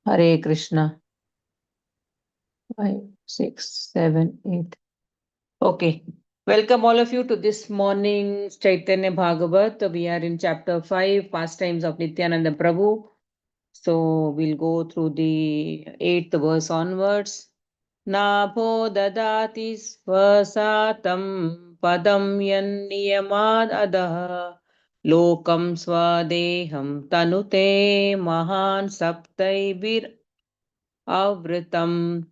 Hare Krishna. 5, 6, 7, 8. Okay. Welcome all of you to this morning's Chaitanya Bhagavat. We are in chapter 5, Pastimes of Nityananda Prabhu. So we'll go through the 8th verse onwards. Nabho dadati swasatam padam yan niyamad adaha lokam swadeham tanute mahan saptaibir avritam.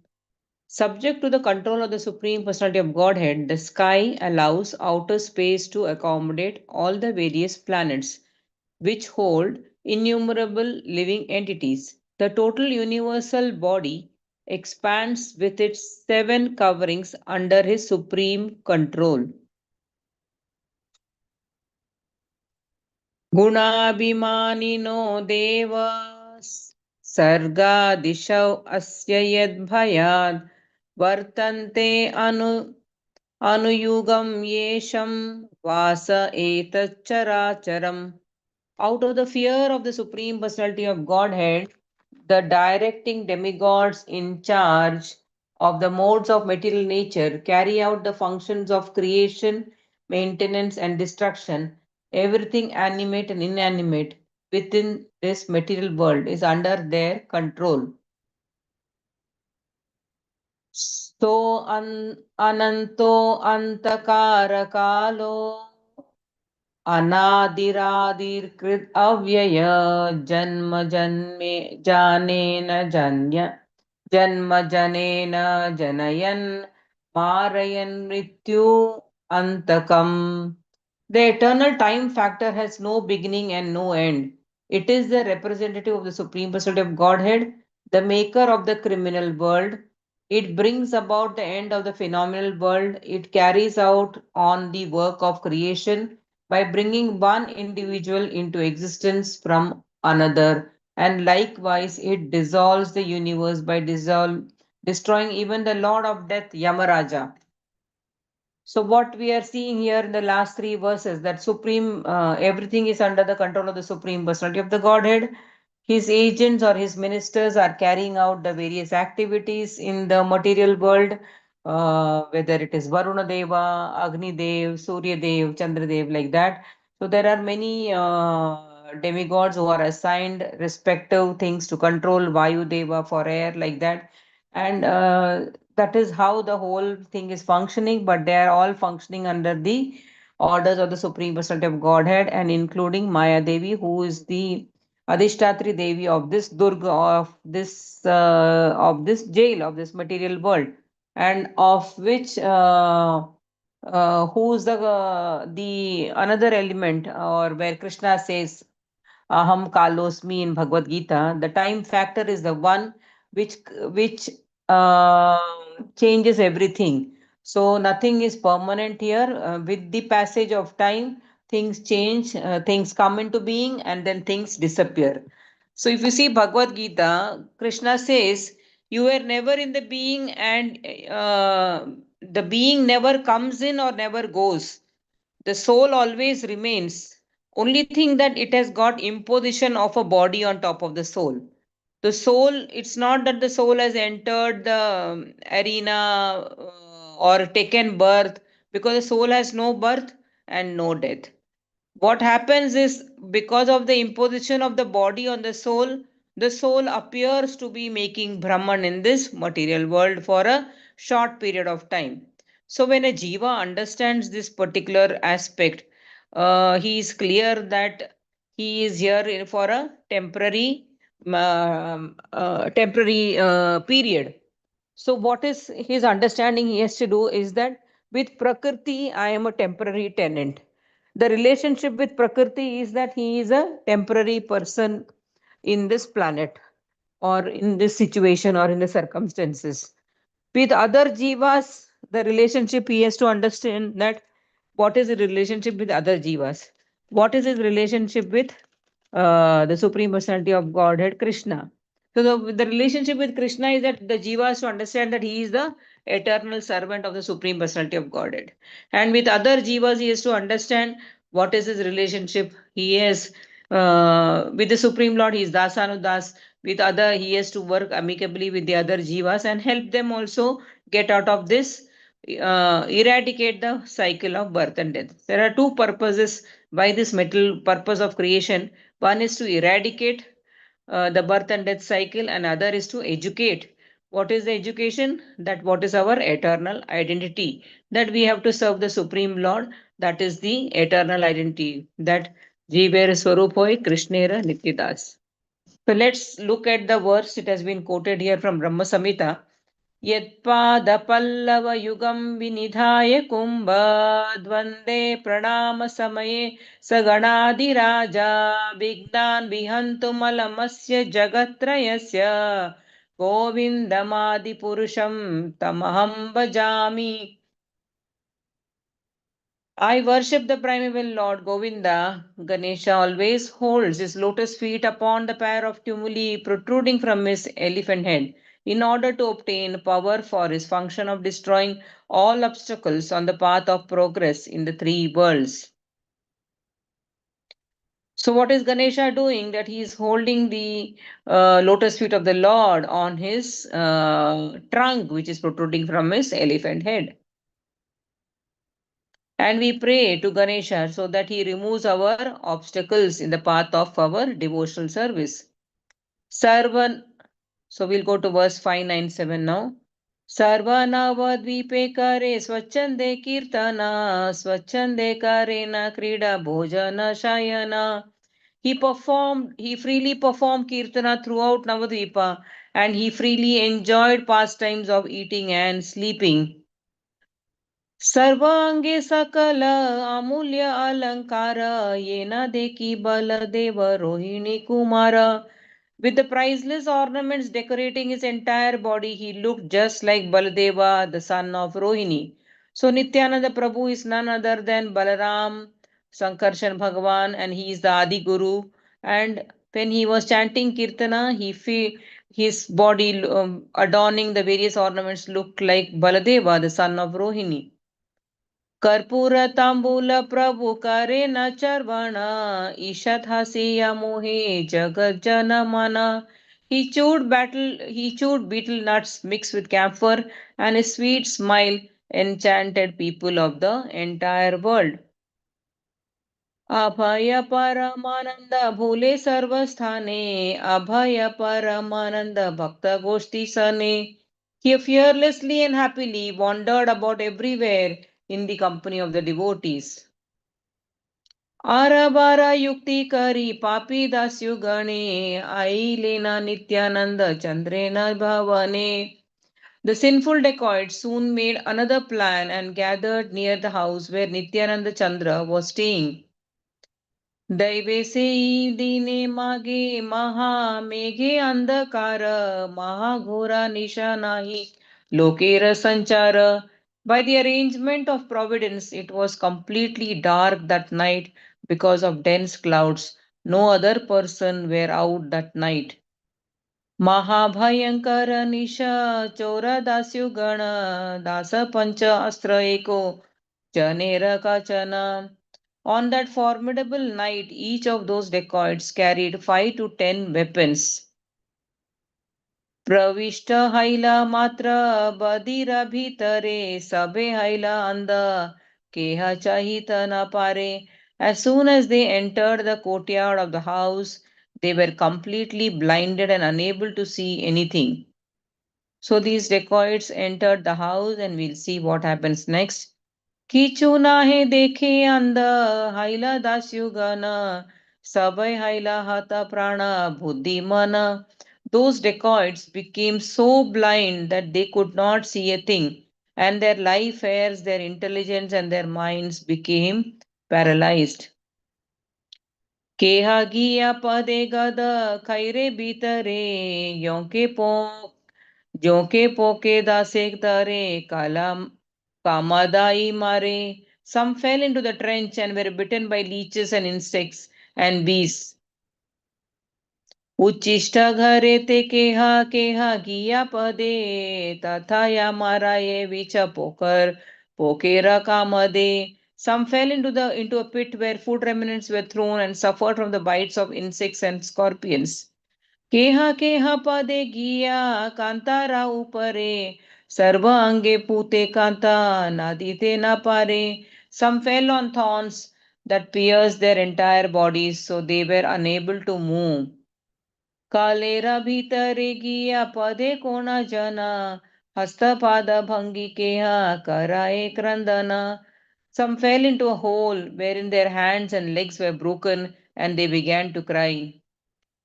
Subject to the control of the Supreme Personality of Godhead, the sky allows outer space to accommodate all the various planets, which hold innumerable living entities. The total universal body expands with its seven coverings under his supreme control. गुणाभिमानिनो देव सर्गादिशौ अस्य यद्भयात् वर्तन्ते अनुयुगं येषं वास एतच्चराचरम्. Out of the fear of the Supreme Personality of Godhead, the directing demigods in charge of the modes of material nature carry out the functions of creation, maintenance, and destruction. Everything animate and inanimate within this material world is under their control. So ananto antakara अनादिरादिर्कृत् अव्यय जन्म जन्मे जानेन जन्य जन्म जनेन जनयन् मारयन् मृत्यु अंतकम्. The eternal time factor has no beginning and no end. It is the representative of the Supreme Personality of Godhead, the maker of the criminal world. It brings about the end of the phenomenal world. It carries out on the work of creation by bringing one individual into existence from another. And likewise, it dissolves the universe by destroying even the Lord of Death, Yamaraja. So what we are seeing here in the last three verses, that supreme, everything is under the control of the Supreme Personality of the Godhead. His agents or his ministers are carrying out the various activities in the material world, whether it is Varuna Deva, Agni Dev, Surya Dev, Chandra Dev, like that. So there are many demigods who are assigned respective things to control Vayu Deva for air, like that. And that is how the whole thing is functioning, but they are all functioning under the orders of the Supreme Personality of Godhead, and including Maya Devi, who is the Adhishtatri Devi of this Durga, of this jail, of this material world, and of which who's the another element, or where Krishna says Aham Kalosmi in Bhagavad Gita, the time factor is the one which which uh, changes everything. So nothing is permanent here. With the passage of time, things change, things come into being, and then things disappear. So if you see Bhagavad Gita, Krishna says, "You were never in the being, and the being never comes in or never goes. The soul always remains. Only thing that it has got imposition of a body on top of the soul. The soul, it's not that the soul has entered the arena or taken birth, because the soul has no birth and no death. What happens is, because of the imposition of the body on the soul appears to be making Brahman in this material world for a short period of time. So when a jiva understands this particular aspect, he is clear that he is here for a temporary period. So what is his understanding he has to do is that with Prakriti, I am a temporary tenant. The relationship with Prakriti is that he is a temporary person in this planet, or in this situation, or in the circumstances. With other jivas, the relationship he has to understand that what is the relationship with other jivas? What is his relationship with the Supreme Personality of Godhead, Krishna? So the relationship with Krishna is that the jiva has to understand that he is the eternal servant of the Supreme Personality of Godhead. And with other jivas, he has to understand what is his relationship. He is with the Supreme Lord, he is Dasanudas. with other, he has to work amicably with the other jivas and help them also get out of this, eradicate the cycle of birth and death. There are two purposes by this metal purpose of creation. One is to eradicate the birth and death cycle, and other is to educate. What is the education? That what is our eternal identity, that we have to serve the supreme lord. That is the eternal identity, that Jeever Swarup hoy Krishnera Nityadas. So let's look at the verse. It has been quoted here from Brahma Samhita. यत्पादपल्लवयुगं विनिधाय कुम्भद्वन्द्वे प्रणामसमये स गणाधिराजा विघ्नान् विहन्तुमलमस्य जगत्त्रयस्य गोविन्दमादिपुरुषं तमहं भजामि. I worship the primeval Lord Govinda. Ganesha always holds his lotus feet upon the pair of tumuli protruding from his elephant head in order to obtain power for his function of destroying all obstacles on the path of progress in the three worlds. So, what is Ganesha doing? That he is holding the lotus feet of the Lord on his trunk, which is protruding from his elephant head. And we pray to Ganesha so that he removes our obstacles in the path of our devotional service. Sarvan, so we'll go to verse 597 now. Sarvanavadvipe kare swachande kirtana swachande karena krida bhojana shayana. He freely performed kirtana throughout Navadvipa, and he freely enjoyed pastimes of eating and sleeping. सर्वांगे सकल अमूल्य अलंकार येन देखी Baldev Rohini Kumar. With the priceless ornaments decorating his entire body, he looked just like Baladeva, the son of Rohini. So Nityananda Prabhu is none other than Balaram, Sankarshan Bhagavan, and he is the Adi Guru. And when he was chanting Kirtana, his body adorning the various ornaments looked like Baladeva, the son of Rohini. कर्पूर तांबूल प्रभु करे न चर्वण ईशत हसिया मोहे जगत जन मन. He chewed betel nuts mixed with camphor, and his sweet smile enchanted people of the entire world. अभय परमानंद भूले सर्वस्थाने अभय परमानंद भक्त गोष्ठी सने. He fearlessly and happily wandered about everywhere in the company of the devotees. Arabara yukti kari papi dasyu gane ailena nityananda chandrena bhavane. The sinful dacoits soon made another plan and gathered near the house where Nityananda Chandra was staying. दैवेसे दीने मागे महा मेघे अंधकार महाघोरा निशा नाही लोकेर संचार. By the arrangement of providence, it was completely dark that night because of dense clouds. No other person were out that night. महाभयंकर निशा चोर दास्यु गण दास पंच अस्त्र एको जनेर कचन. On that formidable night, each of those dacoits carried 5 to 10 weapons. प्रविष्ट हैला मात्र बदिरा भीतरे सबे हैला अंध केहा चाहित न पारे. As soon as they entered the courtyard of the house, they were completely blinded and unable to see anything. So these dacoits entered the house, and we'll see what happens next. किचु नाहे देखे अंध हैला दास्युगन सबै हैला हता prana buddhi mana. Those dacoits became so blind that they could not see a thing, and their life airs, their intelligence, and their minds became paralyzed. केहा गिया पदे गद खैरे भीतरे योंके पो जोके पोके दासे तरे काला Kamadai Mare. Some fell into the trench and were bitten by leeches and insects and bees. उच्चिष्ट घरे ते केहा केहा गिया पदे तथा या माराये विच poker पोकेरा कामदे. Some fell into a pit where food remnants were thrown and suffered from the bites of insects and scorpions. केहा केहा पदे गिया Kantara upare, sarva ange pute kanta nadite na pare. Some fell on thorns that pierced their entire bodies, so they were unable to move. कालेरा भीतरे गिया पदे कोणा जना हस्तपाद भंगी केहा कराए क्रंदना. Some fell into a hole wherein their hands and legs were broken and they began to cry.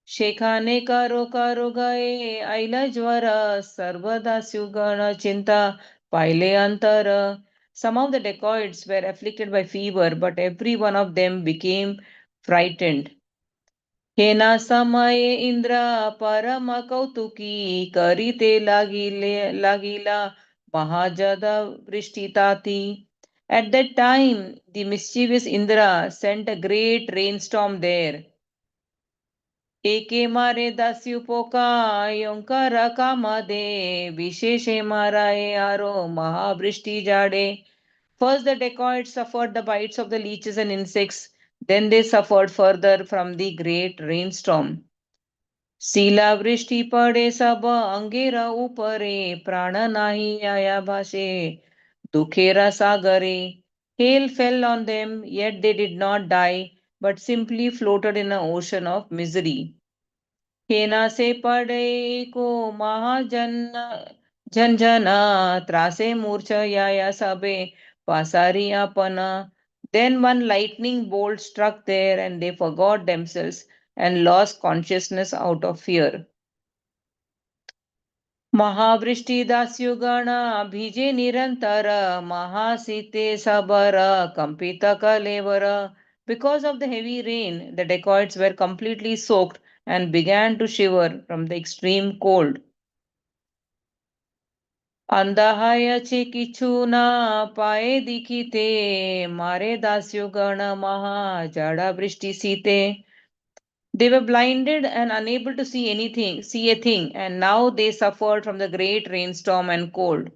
शेखाने करो करो गए ऐला ज्वर सर्वदा सुगण चिंता पाहिले अंतर. Some of the dacoits were afflicted by fever, but every one of them became frightened. हेना समये इंद्र परम कौतुकी करीते लागिला महाजद वृष्टिताति. At that time, the mischievous Indra sent a great rainstorm there. एके मारे दास्यु पोका योंकर कामदे विशेषे माराए आरो महावृष्टि जाडे. First, the dacoits suffered the bites of the leeches and insects. Then they suffered further from the great rainstorm. शिलावृष्टि पडे सब अंगेरा उपरे प्राण नाही आया भाषे दुखेरा sagare. Hail fell on them, yet they did not die, but simply floated in an ocean of misery. हेना से पड़े को महाजन झंझना त्रासे मूर्छयाया सबे पासारी अपना. Then one lightning bolt struck there and they forgot themselves and lost consciousness out of fear. महावृष्टि दास्युगण भिजे निरंतर महासीते सबर कंपित कलेवर. Because of the heavy rain, the dacoits were completely soaked and began to shiver from the extreme cold. अंधाहायचे किछु ना पाए दिखिते मारे दास्युगण महा जड़ा वृष्टि सीते. They were blinded and unable to see a thing, and now they suffered from the great rainstorm and cold.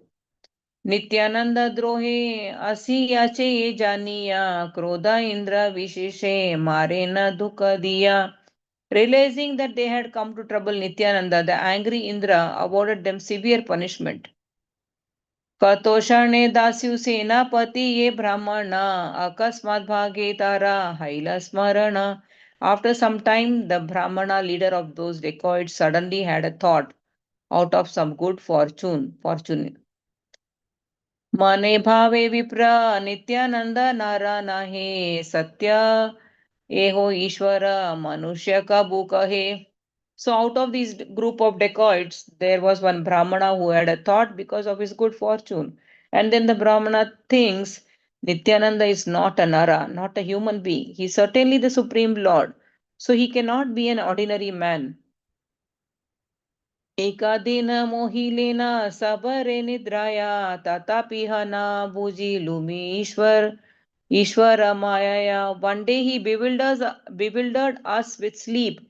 Nityanand द्रोहे असी याचे ये जानिया क्रोधा इंद्र विशेषे मारे न दुख दिया. Realizing that they had come to trouble Nityananda, the angry Indra awarded them severe punishment. कतोषणे दास्यु सेनापति ये ब्राह्मण अकस्मात भागे तारा हैला स्मरण. After some time, the Brahmana leader of those dacoits suddenly had a thought out of some good fortune. मने भावे विप्र नित्यानंद नारा नाहे सत्य एहो ईश्वर मनुष्य का बुक है. So out of this group of dacoits, there was one Brahmana who had a thought because of his good fortune. And then the Brahmana thinks Nityananda is not a Nara, not a human being. He is certainly the Supreme Lord. So he cannot be an ordinary man. एका दिन मोहिलेना सबरे निद्राया तथापि हना बुझी Lumii Ishwar Maya. One day he bewildered us with sleep,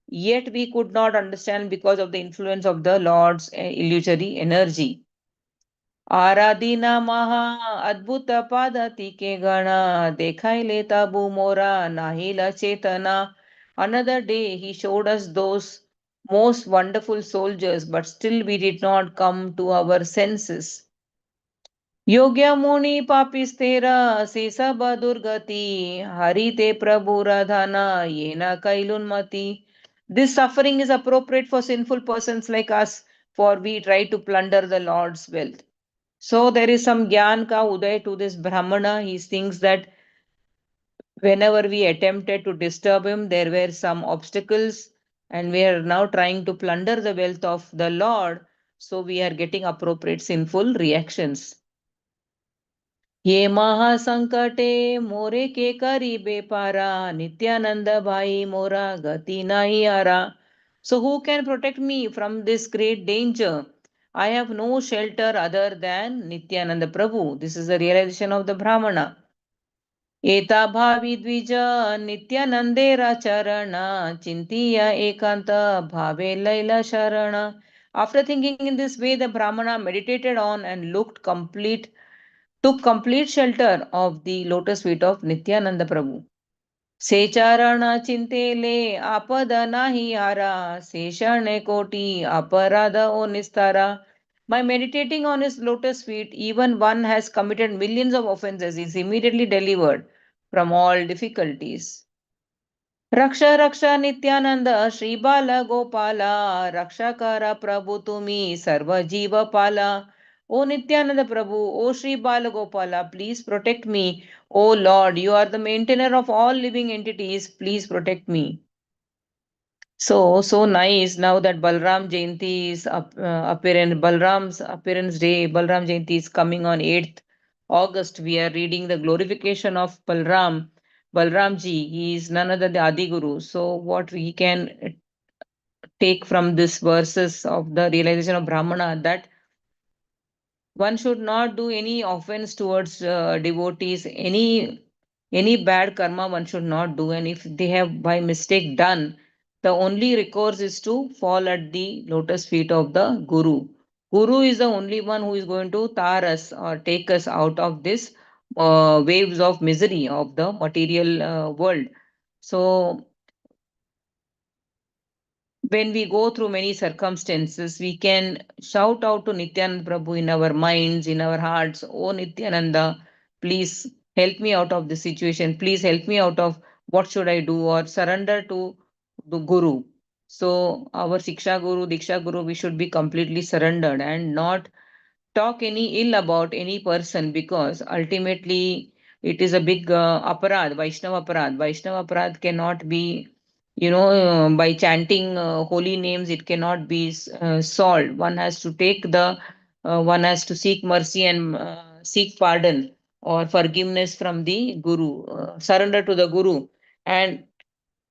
yet we could not understand because of the influence of the Lord's illusory energy. आराधीना महा अद्भुत पादती के गण देखाई लेता मोरा नाहीला चेतना. Another day he showed us those most wonderful soldiers, but still we did not come to our senses. योग्य मुनि पापिस्तेरा से सब दुर्गति हरिते प्रभु राधाना ये न कैलुन्मति. This suffering is appropriate for sinful persons like us, for we try to plunder the Lord's wealth. So there is some Gyan ka uday to this Brahmana. He thinks that whenever we attempted to disturb him, there were some obstacles, and we are now trying to plunder the wealth of the Lord. So we are getting appropriate sinful reactions. ये महासंकटे मोरे के करीबे पारा नित्यानंद भाई मोरा गति नहीं आरा. So who can protect me from this great danger? I have no shelter other than Nityananda Prabhu. This is the realization of the Brahmana. एता भावी द्विज नित्यानंदेरा चरण चिंतिया एकांत भावे लैला शरण. After thinking in this way, the Brahmana meditated on and took complete shelter of the lotus feet of Nityananda Prabhu. से चारण चिंतेले आपद नाही आरा, से शरणे कोटी अपराध ओ निस्तारा. By meditating on his lotus feet, even one has committed millions of offenses is immediately delivered from all difficulties. रक्ष रक्ष नित्यानंद श्री बाल गोपाला, रक्षा करा प्रभु तुम्ही सर्व जीव पाला. O Nityananda Prabhu, O Shri Bala Gopala, please protect me. O Lord, you are the maintainer of all living entities, please protect me. So nice now that Balram Jayanti is Balram's appearance day. Balram Jayanti is coming on 8th August. We are reading the glorification of Balram. Balramji, he is none other than the Adi Guru. So what we can take from this verses of the realization of Brahmana, that one should not do any offense towards devotees, any bad karma one should not do, and if they have by mistake done, the only recourse is to fall at the lotus feet of the Guru is the only one who is going to tar us or take us out of this waves of misery of the material world. So when we go through many circumstances, we can shout out to Nityananda Prabhu in our minds, in our hearts, Oh Nityananda, please help me out of this situation. Please help me out of what should I do, or surrender to the Guru. So our Siksha Guru, Diksha Guru, we should be completely surrendered and not talk any ill about any person, because ultimately it is a big aparad, Vaishnava aparad cannot be, by chanting holy names, it cannot be solved. One has to take the, one has to seek mercy and seek pardon or forgiveness from the Guru, surrender to the Guru, and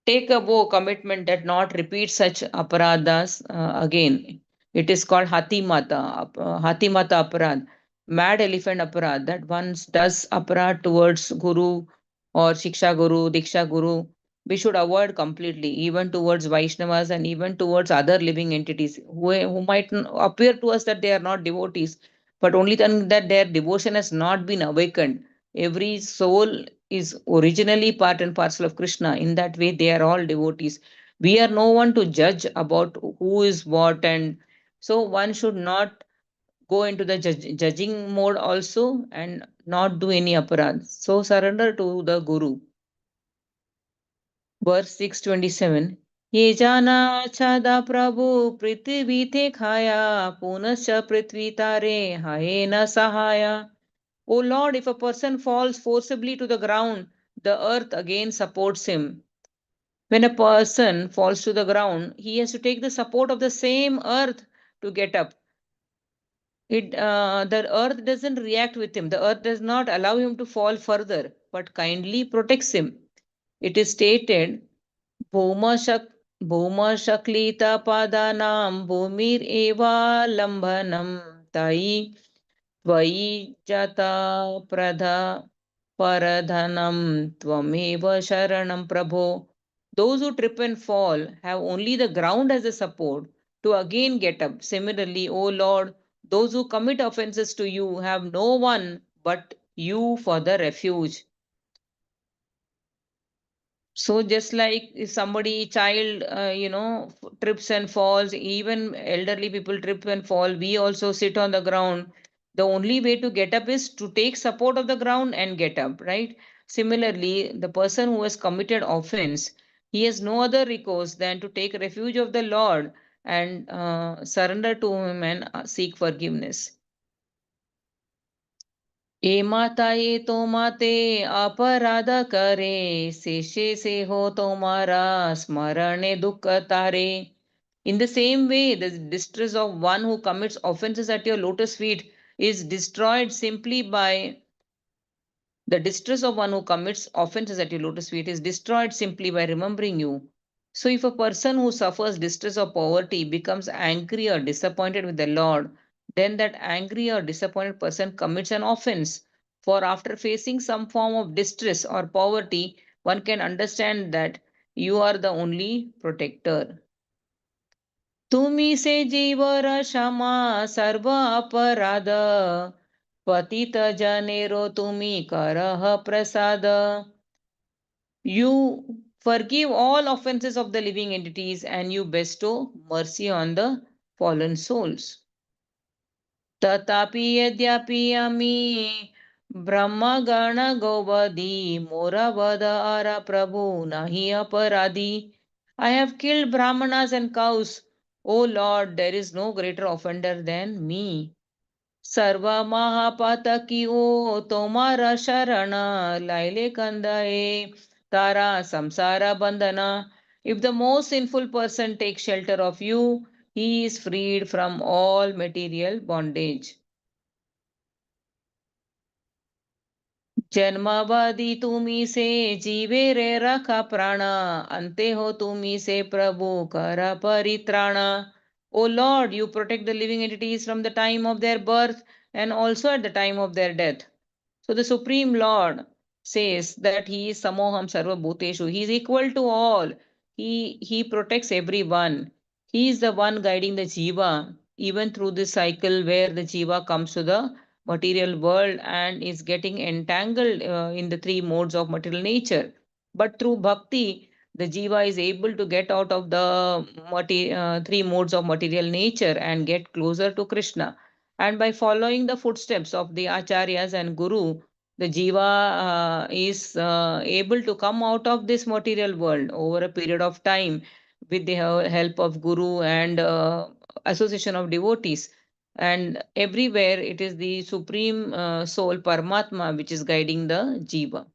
take a vow commitment that not repeat such aparadas again. It is called Hati Mata aparad, mad elephant aparad, that one does aparad towards Guru or Shiksha Guru, Diksha Guru. We should avoid completely, even towards Vaishnavas and even towards other living entities who might appear to us that they are not devotees, but only then that their devotion has not been awakened. Every soul is originally part and parcel of Krishna. In that way, they are all devotees. We are no one to judge about who is what, and so one should not go into the judging mode also and not do any aparad. So surrender to the Guru. Verse 627. ये जाना छादा प्रभु पृथ्वी थे खाया पुनश्च पृथ्वी तारे हाय न सहाया. O Lord, if a person falls forcibly to the ground, the earth again supports him. When a person falls to the ground, he has to take the support of the same earth to get up. The earth doesn't react with him. The earth does not allow him to fall further, but kindly protects him. It is stated, भूमशक् भूमशक्लितपादानां भूमिरेवालम्बनं तायि त्वयि जता प्रध paradhanam tvameva sharanam prabho. Those who trip and fall have only the ground as a support to again get up. Similarly, O Lord, those who commit offenses to you have no one but you for the refuge. So just like if somebody child trips and falls, even elderly people trip and fall, we also sit on the ground. The only way to get up is to take support of the ground and get up, right? Similarly, the person who has committed offense, he has no other recourse than to take refuge of the Lord and surrender to him and seek forgiveness. ए माता ये तो माते अपराध करे शेषे से हो तुम्हारा स्मरणे दुख तारे. In the same way, the distress of one who commits offenses at your lotus feet is destroyed simply by the distress of one who commits offenses at your lotus feet is destroyed simply by remembering you. So, if a person who suffers distress or poverty becomes angry or disappointed with the Lord, then that angry or disappointed person commits an offense. For after facing some form of distress or poverty, one can understand that you are the only protector. तुम्ही से जीवर क्षमा सर्व अपराध पतित Janeiro तुम्ही करह प्रसाद. You forgive all offenses of the living entities and you bestow mercy on the fallen souls. तथापि यद्यपि अमी ब्रह्मगण गोवदी मोरवदार प्रभु nahi aparadi. I have killed brahmanas and cows. O Lord, there is no greater offender than me. सर्व महापातकियो तोमारा शरण लाइले कंदाए तारा samsara bandhana. If the most sinful person takes shelter of you, he is freed from all material bondage. जन्मावधि तुम्ही से जीवे रे रखा प्राण अंते हो तुम्ही से प्रभु कर परित्राण. O Lord, you protect the living entities from the time of their birth and also at the time of their death. So the Supreme Lord says that He is Samoham Sarva Bhuteshu. He is equal to all. He protects everyone. He is the one guiding the Jiva, even through this cycle where the Jiva comes to the material world and is getting entangled in the three modes of material nature. But through bhakti, the Jiva is able to get out of the three modes of material nature and get closer to Krishna. And by following the footsteps of the acharyas and guru, the jiva is able to come out of this material world over a period of time with the help of guru and association of devotees. And everywhere it is the supreme soul Paramatma which is guiding the jiva.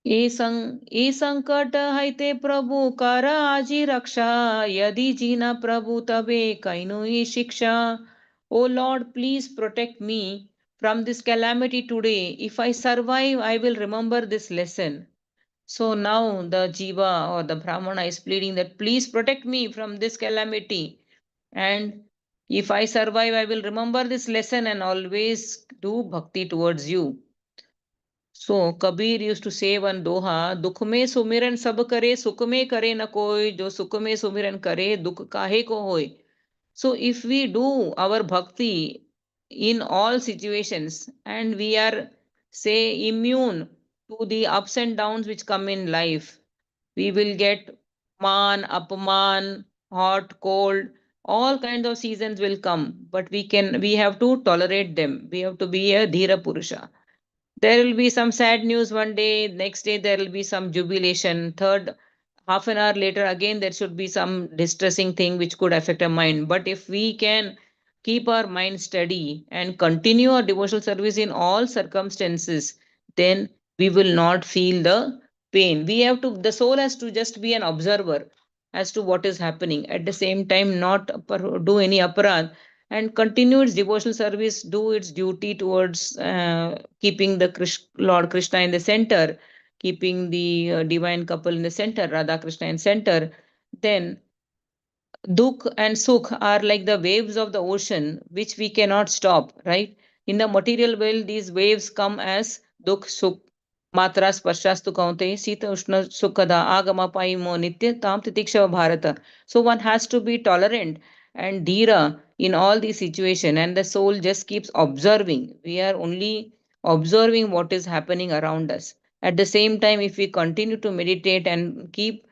ये संकट है ते प्रभु कर आजी रक्षा यदि जीना प्रभु तबे can ही शिक्षा. O Lord, please protect me from this calamity today. If I survive, I will remember this lesson. So now the jiva or the brahmana is pleading that please protect me from this calamity. And if I survive, I will remember this lesson and always do bhakti towards you. So Kabir used to say one doha, दुख में सुमिरन सब करे सुख में करे न कोई जो सुख में सुमिरन करे दुख काहे को होय. So if we do our bhakti in all situations and we are say immune to the ups and downs which come in life, we will get man, apman, hot, cold, all kinds of seasons will come, but we have to tolerate them. We have to be a dhira purusha. There will be some sad news one day, next day there will be some jubilation, third half an hour later again there should be some distressing thing which could affect our mind. But if we can keep our mind steady and continue our devotional service in all circumstances, then we will not feel the pain. We have to, the soul has to just be an observer as to what is happening, at the same time not do any aparadh and continue its devotional service, do its duty towards keeping the Lord Krishna in the center, keeping the divine couple in the center, Radha Krishna in center. Then Dukh and Sukh are like the waves of the ocean, which we cannot stop, right? In the material world, these waves come as Dukh, Sukh, Matra, Sparshastu Kaunte, Sita, Ushna, Sukhada, Agama, Paimo, Nitya, Tam, Titiksha, Bharata. So one has to be tolerant and dhira in all these situations, and the soul just keeps observing. We are only observing what is happening around us. At the same time, if we continue to meditate and keep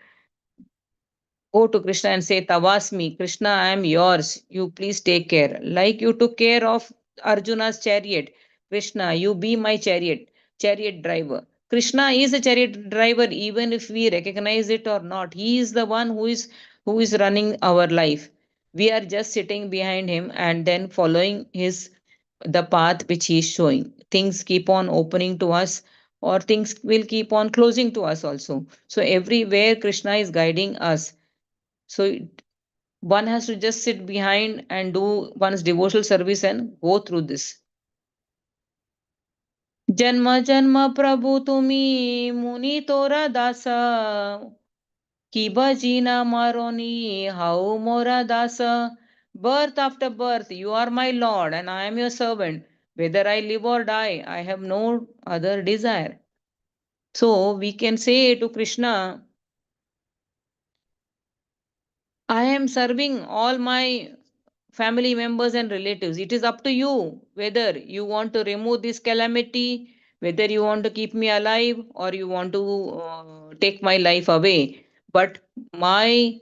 go to Krishna and say, Tavasmi, Krishna, I am yours. You please take care. Like you took care of Arjuna's chariot. Krishna, you be my chariot driver. Krishna is a chariot driver, even if we recognize it or not. He is the one who is running our life. We are just sitting behind him and then following his the path which he is showing. Things keep on opening to us, or things will keep on closing to us also. So everywhere Krishna is guiding us, so one has to just sit behind and do one's devotional service and go through this. जन्म जन्म प्रभु तुमी मुनि तोरा दासा की भजीना मारोनी how मोरा दासा. Birth after birth, you are my Lord and I am your servant. Whether I live or die, I have no other desire. So we can say to Krishna, I am serving all my family members and relatives. It is up to you whether you want to remove this calamity, whether you want to keep me alive or you want to take my life away. But my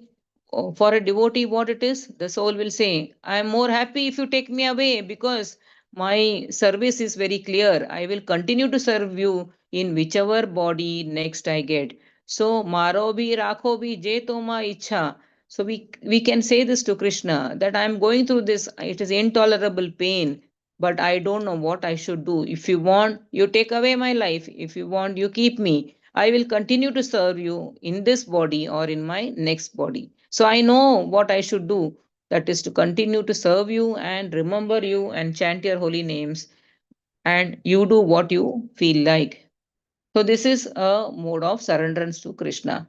for a devotee, what it is, the soul will say, I am more happy if you take me away, because my service is very clear. I will continue to serve you in whichever body next I get. So, Maro bhi rakho bhi je toma ichha. So we can say this to Krishna, that I am going through this. It is intolerable pain, but I don't know what I should do. If you want, you take away my life. If you want, you keep me. I will continue to serve you in this body or in my next body. So I know what I should do. That is to continue to serve you and remember you and chant your holy names. And you do what you feel like. So this is a mode of surrenderance to Krishna.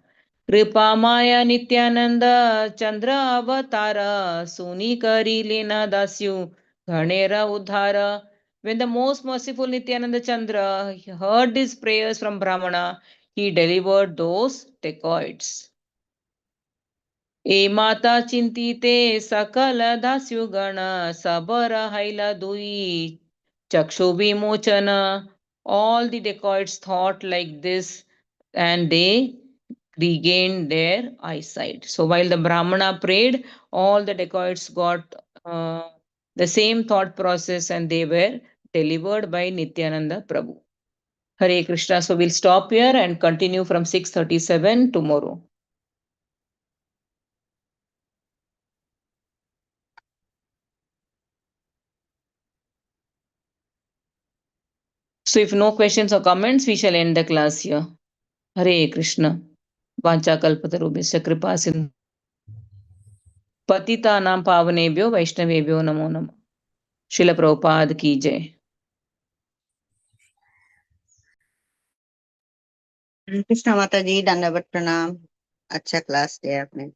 Kripa Maya Nityananda Chandra Avatara Suni Kari Lena Dasyu Ghanera Udhara. When the most merciful Nityananda Chandra heard these prayers from Brahmana, he delivered those dacoits. ए माता चिंतिते सकल दास्युगण सबर हैला दुई चक्षु विमोचन. All the dacoits thought like this and they regained their eyesight. So while the Brahmana prayed, all the dacoits got the same thought process and they were delivered by Nityananda Prabhu. Hare Krishna. So we'll stop here and continue from 6:37 tomorrow. So if no questions or comments, we shall end the class here. Hare Krishna. Vancha kalpatarubhasya kripa sindhu. पतितानां पावनेभ्यो वैष्णवेभ्यो नमो नमः. श्रील प्रभुपाद की जय. कृष्णा माता जी दंडवत प्रणाम. अच्छा क्लास दिया आपने.